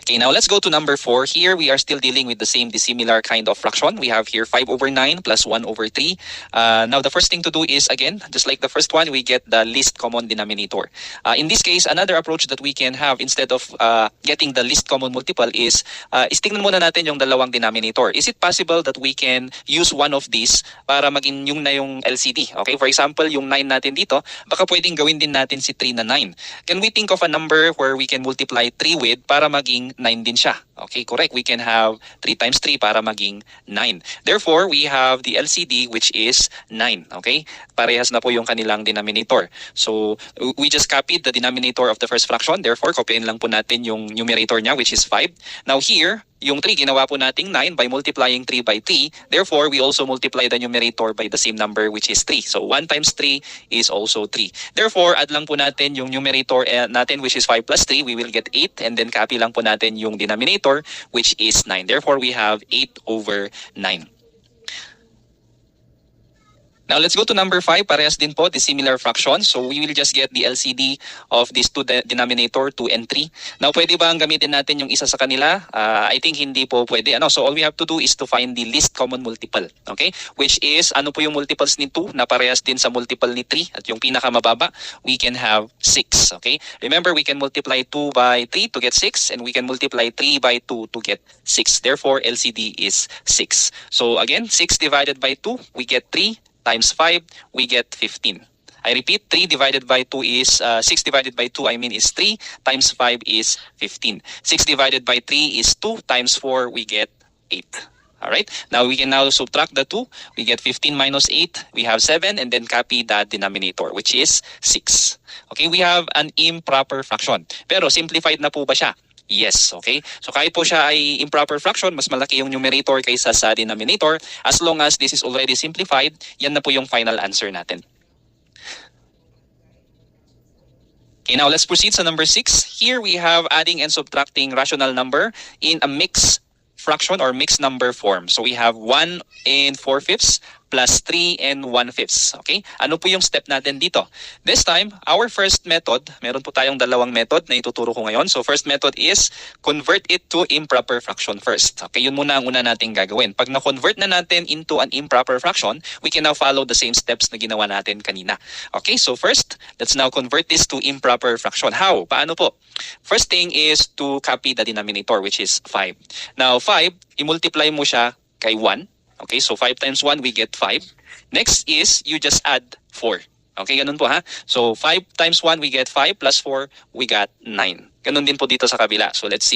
Okay, now let's go to number 4. Here we are still dealing with the same dissimilar kind of fraction. We have here 5 over 9 plus 1 over 3. Now the first thing to do is, again, just like the first one, we get the least common denominator. In this case, another approach that we can have instead of getting the least common multiple is tingnan muna natin yung dalawang denominator. Is it possible that we can use one of these para maging yung na yung LCD? Okay, for example, yung 9 natin dito, baka pwedeng gawin din natin si 3 na 9. Can we think of a number where we can multiply 3 with para maging 9 din siya? Okay, correct. We can have 3 times 3 para maging 9. Therefore, we have the LCD which is 9. Okay? Parehas na po yung kanilang denominator. So, we just copied the denominator of the first fraction. Therefore, copyin lang po natin yung numerator niya which is 5. Now here, yung 3 ginawa po nating 9 by multiplying 3 by 3. Therefore, we also multiply the numerator by the same number which is 3. So 1 times 3 is also 3. Therefore, add lang po natin yung numerator natin which is 5 plus 3. We will get 8 and then copy lang po natin yung denominator which is 9. Therefore, we have 8 over 9. Now, let's go to number 5. Parehas din po, the similar fraction. So, we will just get the LCD of these two denominator, 2 and 3. Now, pwede ba ang gamitin natin yung isa sa kanila? I think hindi po pwede. So, all we have to do is to find the least common multiple. Okay? Which is, ano po yung multiples ni 2 na parehas din sa multiple ni 3? At yung pinakamababa, we can have 6. Okay? Remember, we can multiply 2 by 3 to get 6. And we can multiply 3 by 2 to get 6. Therefore, LCD is 6. So, again, 6 divided by 2, we get 3. Times 5, we get 15. I repeat, 3 divided by 2 is, 6 divided by 2, is 3, times 5 is 15. 6 divided by 3 is 2, times 4, we get 8. Alright, now we can now subtract the 2. We get 15 minus 8, we have 7, and then copy that denominator, which is 6. Okay, we have an improper fraction. Pero simplified na po ba siya? Yes, okay? So kahit po siya ay improper fraction, mas malaki yung numerator kaysa sa denominator. As long as this is already simplified, yan na po yung final answer natin. Okay, now let's proceed sa number 6. Here we have adding and subtracting rational number in a mixed fraction or mixed number form. So we have 1 and 4/5 plus 3 and 1/5. Okay? Ano po yung step natin dito? This time, our first method, meron po tayong dalawang method na ituturo ko ngayon. So first method is convert it to improper fraction first. Okay, yun muna ang una nating gagawin. Pag na-convert na natin into an improper fraction, we can now follow the same steps na ginawa natin kanina. Okay, so first, let's now convert this to improper fraction. How? Paano po? First thing is to copy the denominator which is 5. Now 5, i-multiply mo siya kay 1. Okay, so 5 times 1, we get 5. Next is, you just add 4. Okay, ganun po ha. So 5 times 1, we get 5, plus 4, we got 9. Ganun din po dito sa kabila. So let's see.